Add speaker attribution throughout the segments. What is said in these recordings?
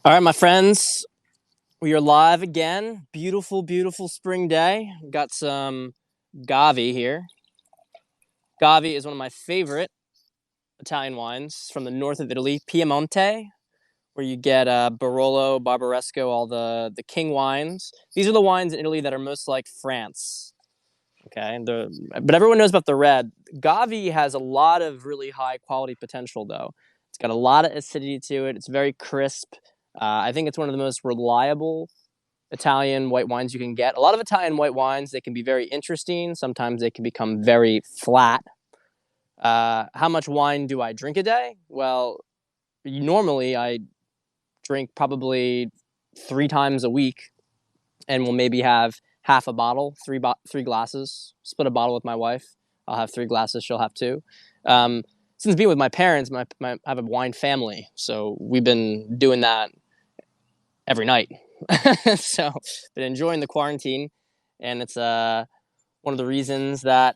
Speaker 1: All right, my friends, we are live again. Beautiful, beautiful spring day. Got some Gavi here. Gavi is one of my favorite Italian wines from the north of Italy, Piemonte, where you get Barolo, Barbaresco, all the king wines. These are the wines in Italy that are most like France. Okay, but everyone knows about the red. Gavi has a lot of really high quality potential, though. It's got a lot of acidity to it. It's very crisp. I think it's one of the most reliable Italian white wines you can get. A lot of Italian white wines, they can be very interesting. Sometimes they can become very flat. How much wine do I drink a day? Well, normally I drink probably 3 times a week, and will maybe have half a bottle, three glasses. Split a bottle with my wife. I'll have 3 glasses. She'll have two. Since being with my parents, I have a wine family, so we've been doing that every night. So, been enjoying the quarantine, and it's one of the reasons that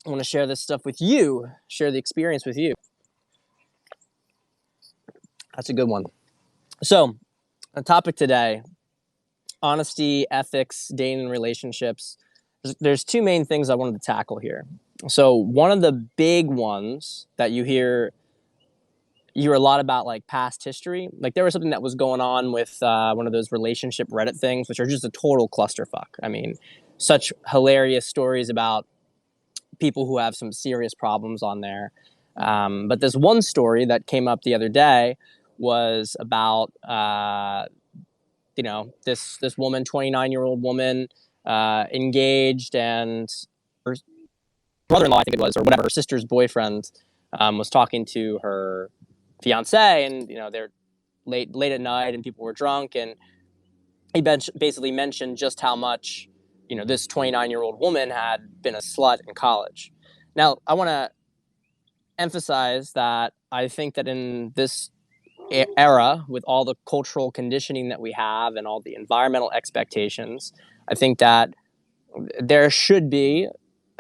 Speaker 1: I want to share this stuff with you, share the experience with you. That's a good one. So, the topic today: honesty, ethics, dating, and relationships. There's two main things I wanted to tackle here. So, one of the big ones that you hear a lot about, like past history. Like there was something that was going on with one of those relationship Reddit things, which are just a total clusterfuck. I mean, such hilarious stories about people who have some serious problems on there. But this one story that came up the other day was about this woman, 29-year-old woman, engaged, and her brother-in-law, I think it was, or whatever, her sister's boyfriend, was talking to her fiance, and they're late at night, and people were drunk, and he basically mentioned just how much this 29-year-old woman had been a slut in college. Now, I want to emphasize that I think that in this era, with all the cultural conditioning that we have and all the environmental expectations, I think that there should be.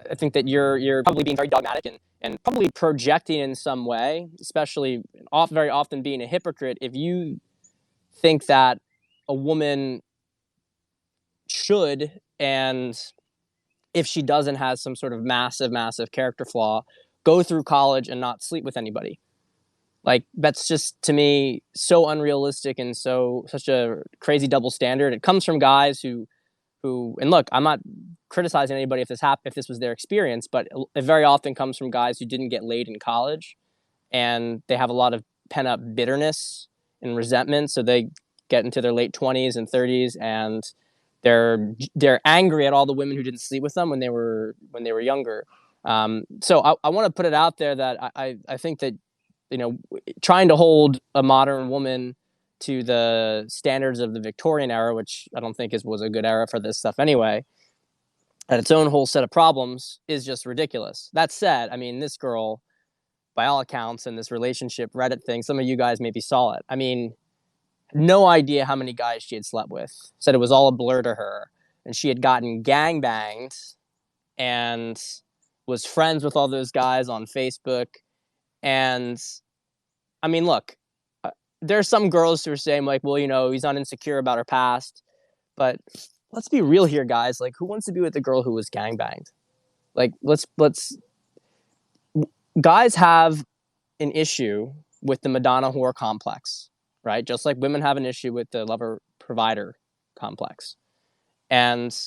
Speaker 1: I think that you're probably being very dogmatic and probably projecting in some way, especially very often being a hypocrite if you think that a woman should, and if she doesn't has some sort of massive character flaw, go through college and not sleep with anybody. Like that's just, to me, so unrealistic and such a crazy double standard. It comes from guys who and look, I'm not criticizing anybody if this was their experience, but it very often comes from guys who didn't get laid in college, and they have a lot of pent up bitterness and resentment, so they get into their late 20s and 30s, and they're angry at all the women who didn't sleep with them when they were younger. So I want to put it out there that I think that trying to hold a modern woman to the standards of the Victorian era, which I don't think was a good era for this stuff anyway, at its own whole set of problems, is just ridiculous. That said, I mean, this girl, by all accounts, in this relationship Reddit thing, some of you guys maybe saw it. I mean, no idea how many guys she had slept with. Said it was all a blur to her, and she had gotten gangbanged and was friends with all those guys on Facebook. And I mean, look, there are some girls who are saying like, well, he's not insecure about her past, but let's be real here, guys. Like, who wants to be with a girl who was gangbanged? Like, let's guys have an issue with the Madonna whore complex, right? Just like women have an issue with the lover provider complex. And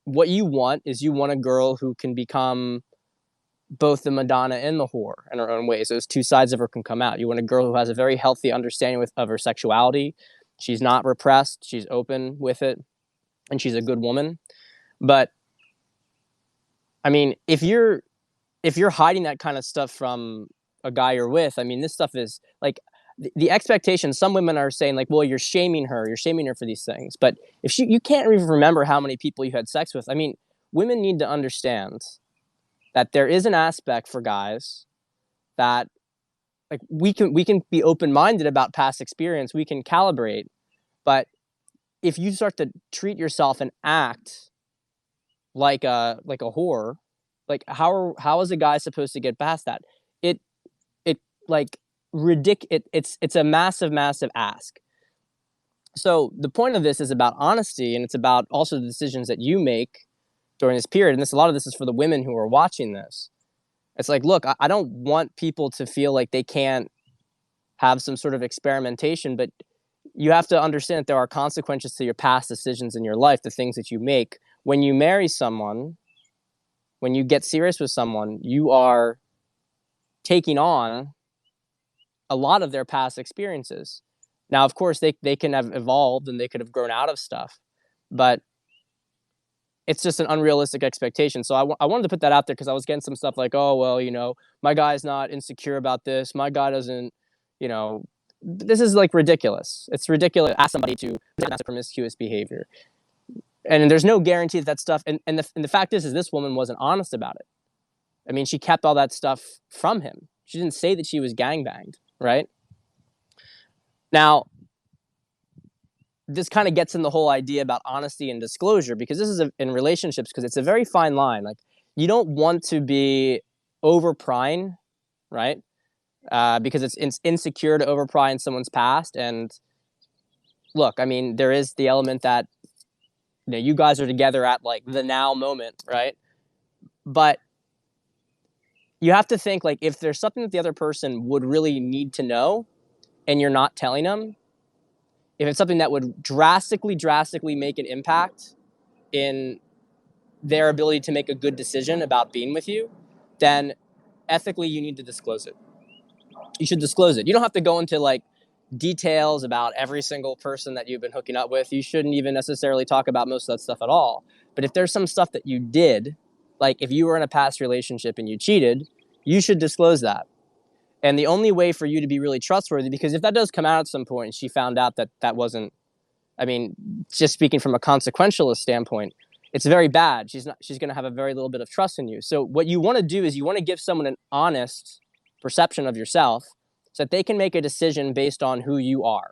Speaker 1: what you want is a girl who can become both the Madonna and the whore in her own ways. Those two sides of her can come out. You want a girl who has a very healthy understanding of her sexuality. She's not repressed. She's open with it, and she's a good woman. But I mean, if you're hiding that kind of stuff from a guy you're with, I mean, this stuff is like the expectation. Some women are saying like, well, you're shaming her for these things. But if you can't even remember how many people you had sex with, I mean, women need to understand that there is an aspect for guys that, like, we can be open-minded about past experience, we can calibrate, but if you start to treat yourself and act like a whore, like how is a guy supposed to get past that? It like it's a massive, massive ask. So the point of this is about honesty, and it's about also the decisions that you make during this period. And a lot of this is for the women who are watching this. It's like, look, I don't want people to feel like they can't have some sort of experimentation, but you have to understand that there are consequences to your past decisions in your life, the things that you make. When you marry someone, when you get serious with someone, you are taking on a lot of their past experiences. Now, of course, they can have evolved and they could have grown out of stuff, but it's just an unrealistic expectation. So I wanted to put that out there because I was getting some stuff like, oh, well, my guy's not insecure about this. My guy doesn't, this is like ridiculous. It's ridiculous to ask somebody to have promiscuous behavior. And there's no guarantee that stuff. And the fact is this woman wasn't honest about it. I mean, she kept all that stuff from him. She didn't say that she was gangbanged, right? Now, this kind of gets in the whole idea about honesty and disclosure, because this is in relationships, because it's a very fine line. Like, you don't want to be over prying, right? Because it's insecure to over pry in someone's past. And look, I mean, there is the element that you guys are together at like the now moment, right? But you have to think, like, if there's something that the other person would really need to know and you're not telling them, if it's something that would drastically make an impact in their ability to make a good decision about being with you, then ethically you need to disclose it. You should disclose it. You don't have to go into like details about every single person that you've been hooking up with. You shouldn't even necessarily talk about most of that stuff at all. But if there's some stuff that you did, like if you were in a past relationship and you cheated, you should disclose that. And the only way for you to be really trustworthy, because if that does come out at some point and she found out that wasn't, I mean, just speaking from a consequentialist standpoint, it's very bad. She's going to have a very little bit of trust in you. So what you want to do is you want to give someone an honest perception of yourself so that they can make a decision based on who you are.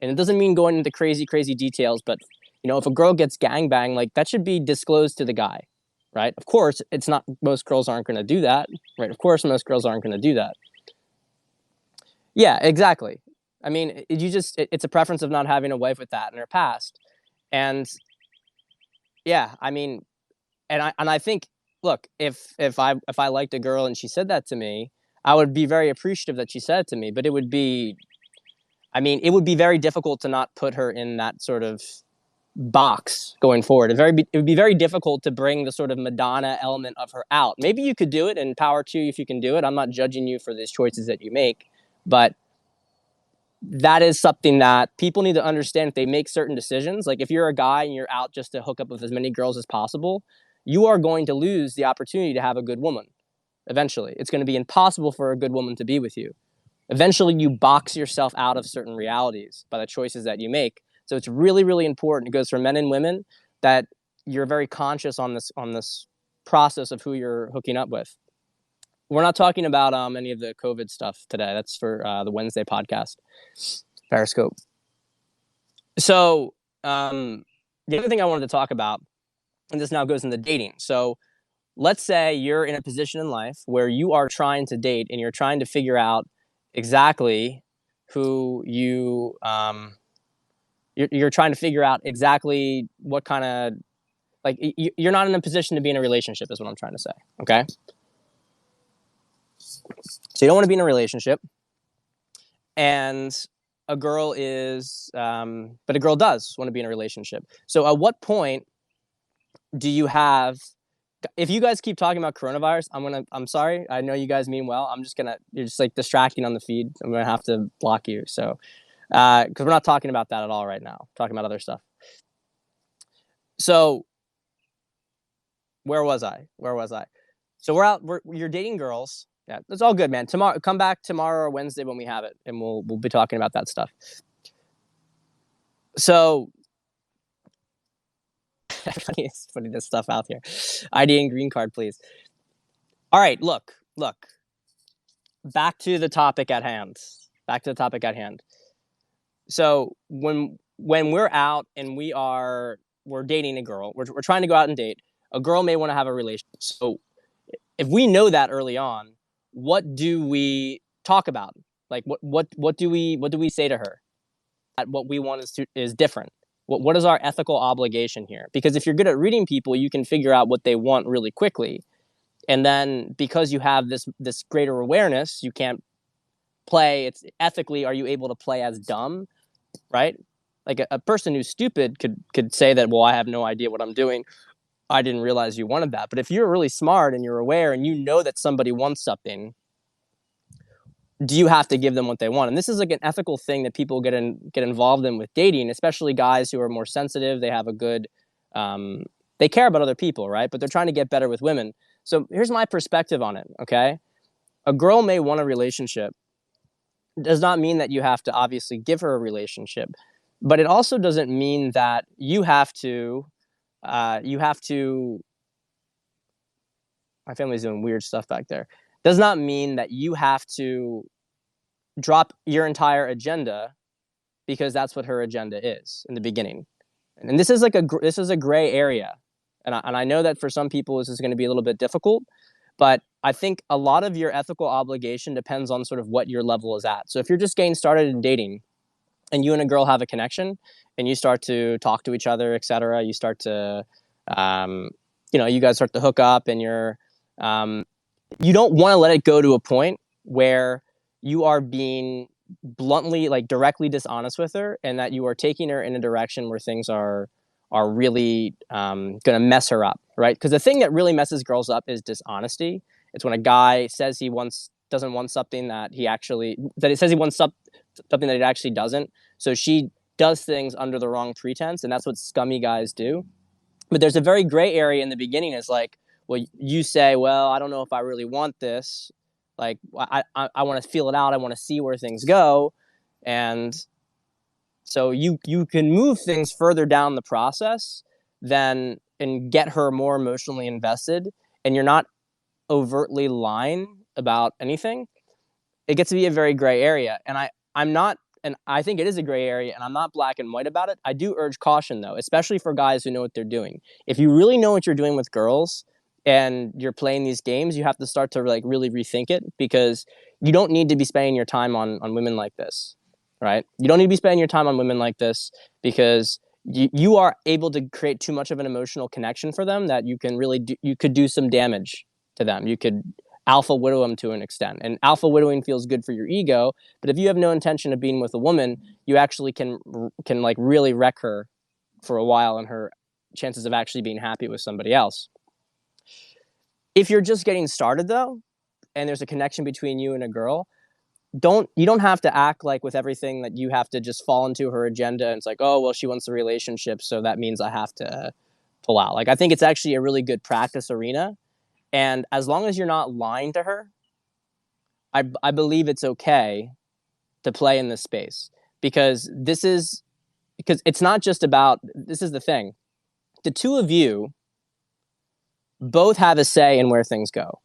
Speaker 1: And it doesn't mean going into crazy, crazy details, but if a girl gets gangbang, like that should be disclosed to the guy, right? Of course, it's not, most girls aren't going to do that, right? Of course, most girls aren't going to do that. Yeah, exactly. I mean, it's a preference of not having a wife with that in her past. And yeah, I mean, and I think, look, if I liked a girl and she said that to me, I would be very appreciative that she said it to me, but it would be very difficult to not put her in that sort of box going forward. It would be very difficult to bring the sort of Madonna element of her out. Maybe you could do it, and power to you if you can do it. I'm not judging you for these choices that you make, but that is something that people need to understand if they make certain decisions. Like if you're a guy and you're out just to hook up with as many girls as possible, you are going to lose the opportunity to have a good woman. Eventually, it's going to be impossible for a good woman to be with you. Eventually, you box yourself out of certain realities by the choices that you make. So it's really, really important. It goes for men and women that you're very conscious on this process of who you're hooking up with. We're not talking about any of the COVID stuff today. That's for the Wednesday podcast, Periscope. So the other thing I wanted to talk about, and this now goes into dating. So let's say you're in a position in life where you are trying to date and you're trying to figure out exactly who you're trying to figure out exactly what kind of, like, you're not in a position to be in a relationship is what I'm trying to say. Okay. So you don't want to be in a relationship, and a girl but a girl does want to be in a relationship. So at what point do you have, if you guys keep talking about coronavirus, I'm sorry. I know you guys mean well. You're just like distracting on the feed. I'm going to have to block you. So, cause we're not talking about that at all right now. We're talking about other stuff. So where was I? So you're dating girls. Yeah, it's all good, man. Tomorrow, come back tomorrow or Wednesday when we have it, and we'll be talking about that stuff. So, everybody's putting this stuff out here. ID and green card, please. All right, look. Back to the topic at hand. So when we're out and we're dating a girl, we're trying to go out and date. A girl may want to have a relationship. So if we know that early on, what do we talk about? Like what do we say to her? That what we want is different. What is our ethical obligation here? Because if you're good at reading people, you can figure out what they want really quickly. And then because you have this greater awareness, you can't play. It's ethically, are you able to play as dumb, right? Like a person who's stupid could say that, well, I have no idea what I'm doing. I didn't realize you wanted that. But if you're really smart and you're aware and you know that somebody wants something, do you have to give them what they want? And this is like an ethical thing that people get involved in with dating, especially guys who are more sensitive. They have a good, they care about other people, right? But they're trying to get better with women. So here's my perspective on it. Okay, a girl may want a relationship. Does not mean that you have to obviously give her a relationship, but it also doesn't mean that you have to. You have to. My family's doing weird stuff back there. Does not mean that you have to drop your entire agenda because that's what her agenda is in the beginning. And this is like this is a gray area, and I know that for some people this is going to be a little bit difficult, but I think a lot of your ethical obligation depends on sort of what your level is at. So if you're just getting started in dating, and you and a girl have a connection, and you start to talk to each other, etc., you start to, you guys start to hook up, and you don't want to let it go to a point where you are being bluntly, like directly dishonest with her, and that you are taking her in a direction where things are really going to mess her up, right? Because the thing that really messes girls up is dishonesty. It's when a guy says he doesn't want something that he says he wants something that he actually doesn't. So she does things under the wrong pretense, and that's what scummy guys do. But there's a very gray area in the beginning. Is like, well, you say, well, I don't know if I really want this. Like, I want to feel it out. I want to see where things go. And so you can move things further down the process and get her more emotionally invested. And you're not overtly lying about anything. It gets to be a very gray area. And I'm not, and I think it is a gray area, and I'm not black and white about it. I do urge caution, though, especially for guys who know what they're doing. If you really know what you're doing with girls and you're playing these games, you have to start to like really rethink it, because you don't need to be spending your time on women like this, right? You don't need to be spending your time on women like this, because you are able to create too much of an emotional connection for them that you could do some damage to them. You could alpha widow them to an extent, and alpha widowing feels good for your ego. But if you have no intention of being with a woman, you actually can like really wreck her for a while and her chances of actually being happy with somebody else. If you're just getting started, though, and there's a connection between you and a girl, you don't have to act like with everything that you have to just fall into her agenda, and it's like, oh, well, she wants a relationship, so that means I have to pull out. Like, I think it's actually a really good practice arena. And as long as you're not lying to her, I believe it's okay to play in this space, because it's not just about, this is the thing. The two of you both have a say in where things go.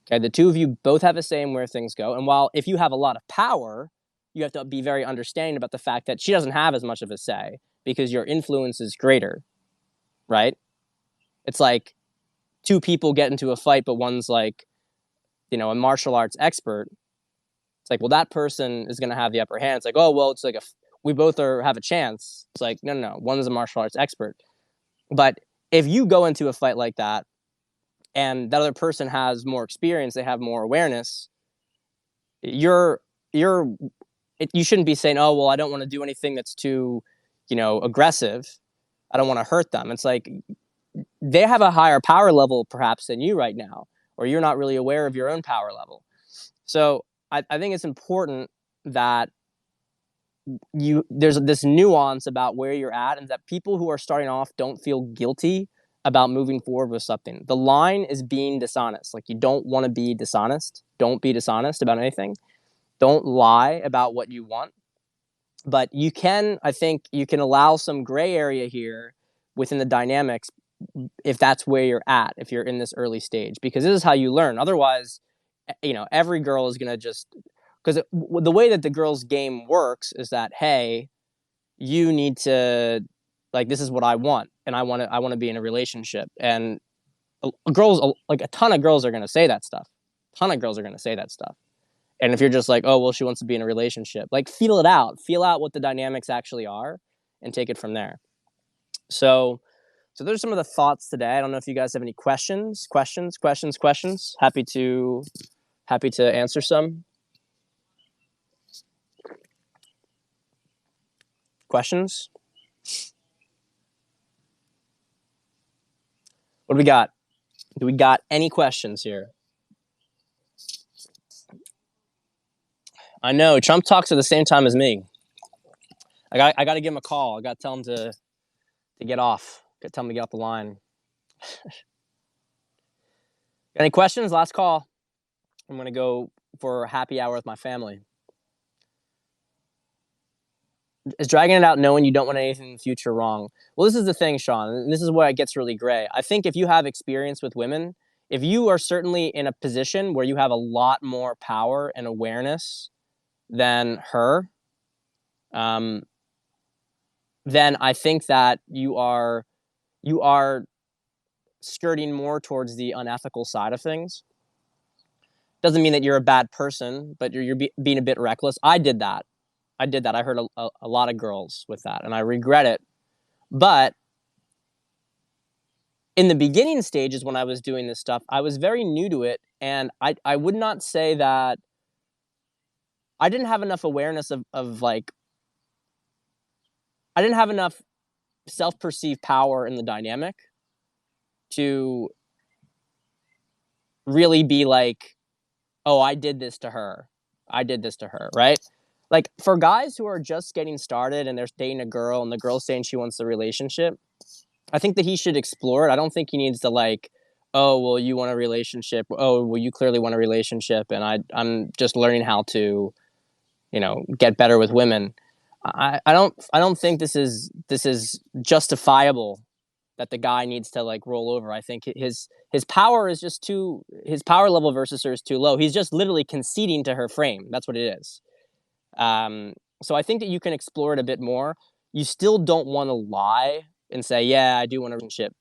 Speaker 1: Okay, the two of you both have a say in where things go. And while if you have a lot of power, you have to be very understanding about the fact that she doesn't have as much of a say, because your influence is greater, right? It's like two people get into a fight, but one's like, a martial arts expert. It's like, well, that person is going to have the upper hand. It's like, oh, well, it's like we both have a chance. It's like, no. One is a martial arts expert. But if you go into a fight like that, and that other person has more experience, they have more awareness, you shouldn't be saying, oh, well, I don't want to do anything that's too, aggressive. I don't want to hurt them. It's like, they have a higher power level perhaps than you right now, or you're not really aware of your own power level. So I think it's important that there's this nuance about where you're at, and that people who are starting off don't feel guilty about moving forward with something. The line is being dishonest. Like, you don't want to be dishonest. Don't be dishonest about anything. Don't lie about what you want. But I think you can allow some gray area here within the dynamics, if that's where you're at, if you're in this early stage, because this is how you learn. Otherwise, every girl is going to just, because the way that the girl's game works is that, hey, you need to, like, this is what I want, and I want to be in a relationship. And girls, like a ton of girls are going to say that stuff. And if you're just like, oh, well, she wants to be in a relationship, like feel out what the dynamics actually are and take it from there. So there's some of the thoughts today. I don't know if you guys have any questions. Happy to answer some questions. What do we got? Do we got any questions here? I know Trump talks at the same time as me. I got to give him a call. I got to tell him to get off. Got to tell him to get off the line. Any questions? Last call. I'm going to go for a happy hour with my family. Is dragging it out knowing you don't want anything in the future wrong? Well, this is the thing, Sean, and this is where it gets really gray. I think if you have experience with women, if you are certainly in a position where you have a lot more power and awareness than her, then I think that you are skirting more towards the unethical side of things. Doesn't mean that you're a bad person, but you're being a bit reckless. I did that. I hurt a lot of girls with that, and I regret it. But in the beginning stages when I was doing this stuff, I was very new to it, and I would not say that I didn't have enough awareness of like, I didn't have enough self-perceived power in the dynamic to really be like, oh, I did this to her, right? Like, for guys who are just getting started and they're dating a girl and the girl's saying she wants a relationship, I think that he should explore it. I don't think he needs to like, oh, well, you want a relationship. Oh, well, you clearly want a relationship, and I'm just learning how to, get better with women. I don't think this is justifiable that the guy needs to like roll over. I think his power is just his power level versus her is too low. He's just literally conceding to her frame. That's what it is. So I think that you can explore it a bit more. You still don't want to lie and say, yeah, I do want a relationship.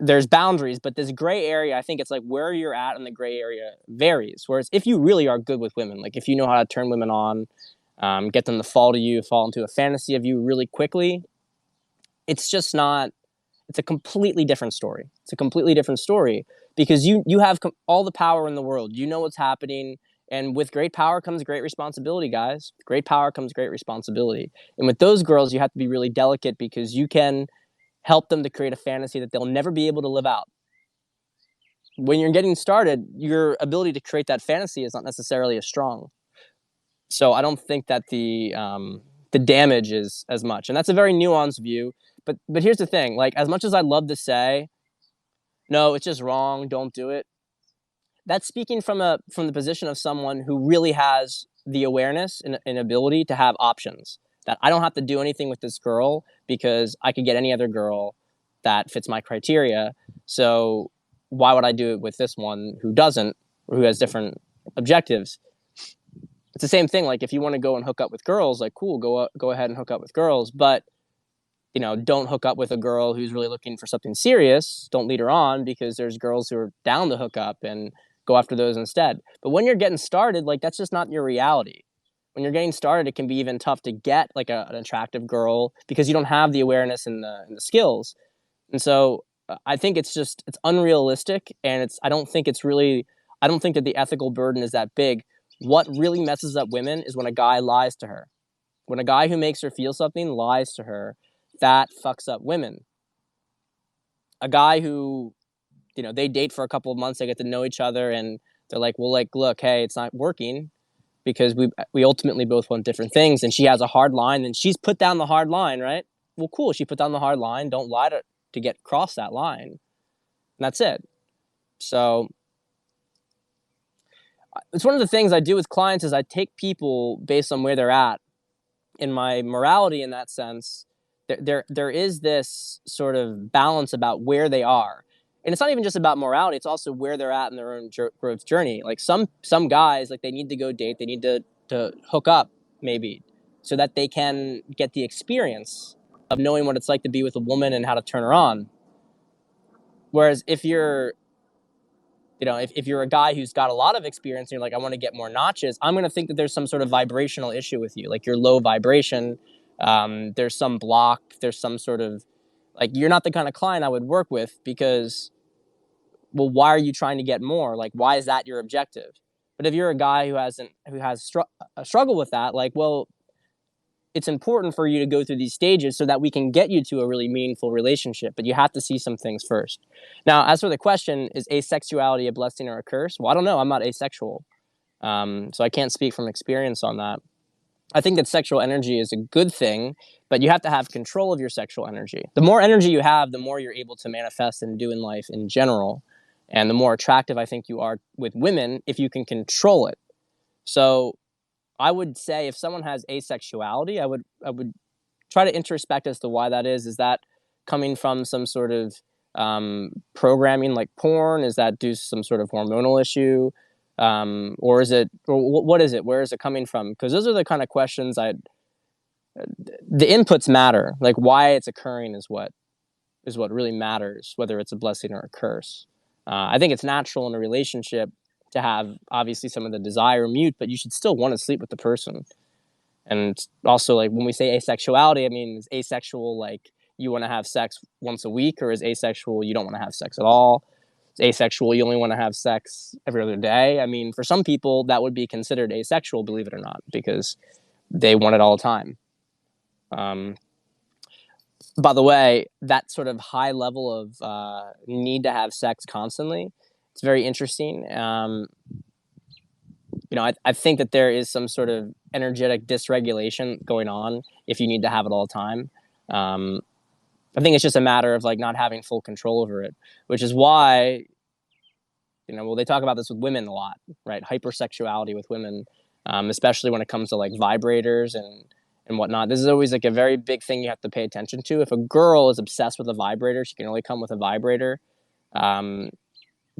Speaker 1: There's boundaries, but this gray area, I think it's like where you're at in the gray area varies. Whereas if you really are good with women, like if you know how to turn women on, get them to fall into a fantasy of you really quickly, it's just not, it's a completely different story. It's a completely different story because you have all the power in the world. You know what's happening. And with great power comes great responsibility, guys. Great power comes great responsibility. And with those girls, you have to be really delicate because you can help them to create a fantasy that they'll never be able to live out. When you're getting started, your ability to create that fantasy is not necessarily as strong. So I don't think that the damage is as much. And that's a very nuanced view. But here's the thing. Like, as much as I'd love to say, no, it's just wrong, don't do it, that's speaking from the position of someone who really has the awareness and ability to have options. That I don't have to do anything with this girl because I could get any other girl that fits my criteria. So why would I do it with this one who doesn't, or who has different objectives? It's the same thing. Like, if you want to go and hook up with girls, like, cool, go ahead and hook up with girls. But, don't hook up with a girl who's really looking for something serious. Don't lead her on, because there's girls who are down to hook up and go after those instead. But when you're getting started, like, that's just not your reality. When you're getting started, it can be even tough to get like an attractive girl because you don't have the awareness and the skills. And so I think it's unrealistic, and I don't think that the ethical burden is that big. What really messes up women is when a guy lies to her. When a guy who makes her feel something lies to her, that fucks up women. A guy who, they date for a couple of months, they get to know each other, and they're like, well, like, look, hey, it's not working because we ultimately both want different things, and she has a hard line, and she's put down the hard line, right? Well, cool, she put down the hard line. Don't lie to get across that line. And that's it. So it's one of the things I do with clients is I take people based on where they're at. In my morality, in that sense, there is this sort of balance about where they are. And it's not even just about morality, it's also where they're at in their own growth journey. Like, some guys, like, they need to go date, they need to hook up, maybe, so that they can get the experience of knowing what it's like to be with a woman and how to turn her on. Whereas if you're if you're a guy who's got a lot of experience and you're like, I want to get more notches, I'm going to think that there's some sort of vibrational issue with you. Like you're low vibration. There's some block. There's some sort of, like, you're not the kind of client I would work with because, well, why are you trying to get more? Like, why is that your objective? But if you're a guy who has a struggle with that, like, well, it's important for you to go through these stages so that we can get you to a really meaningful relationship, but you have to see some things first. Now, as for the question, is asexuality a blessing or a curse? Well, I don't know. I'm not asexual. So I can't speak from experience on that. I think that sexual energy is a good thing, but you have to have control of your sexual energy. The more energy you have, the more you're able to manifest and do in life in general. And the more attractive I think you are with women if you can control it. So I would say if someone has asexuality, I would try to introspect as to why that is. Is that coming from some sort of programming like porn? Is that due to some sort of hormonal issue? Or is it, or what is it? Where is it coming from? Because those are the kind of questions the inputs matter. Like why it's occurring is what really matters, whether it's a blessing or a curse. I think it's natural in a relationship to have obviously some of the desire mute, but you should still want to sleep with the person. And also, like when we say asexuality, I mean, is asexual like you want to have sex once a week, or is asexual you don't want to have sex at all? Is asexual you only want to have sex every other day? I mean, for some people that would be considered asexual, believe it or not, because they want it all the time. By the way, that sort of high level of need to have sex constantly, it's very interesting. I think that there is some sort of energetic dysregulation going on if you need to have it all the time. I think it's just a matter of like not having full control over it, which is why, well, they talk about this with women a lot, right? Hypersexuality with women, especially when it comes to like vibrators and whatnot. This is always like a very big thing you have to pay attention to. If a girl is obsessed with a vibrator, she can only come with a vibrator.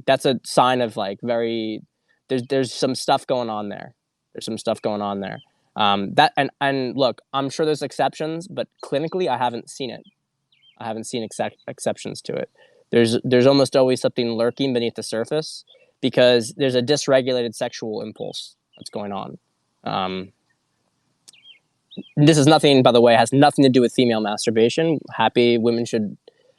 Speaker 1: That's a sign of like there's some stuff going on there. There's some stuff going on there. And look, I'm sure there's exceptions, but clinically, I haven't seen it. I haven't seen exceptions to it. There's almost always something lurking beneath the surface because there's a dysregulated sexual impulse that's going on. This is nothing, by the way, has nothing to do with female masturbation. Happy women should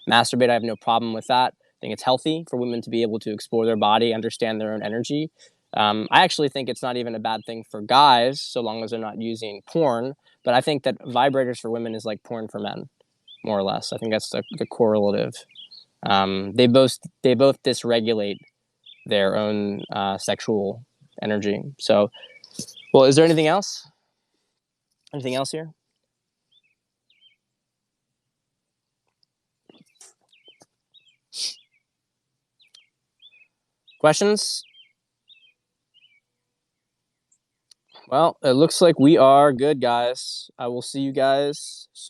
Speaker 1: masturbate. I have no problem with that. I think it's healthy for women to be able to explore their body, understand their own energy. I actually think it's not even a bad thing for guys, so long as they're not using porn. But I think that vibrators for women is like porn for men, more or less. I think that's the correlative. They both dysregulate their own sexual energy. So, well, is there anything else? Anything else here? Questions? Well, it looks like we are good, guys. I will see you guys soon.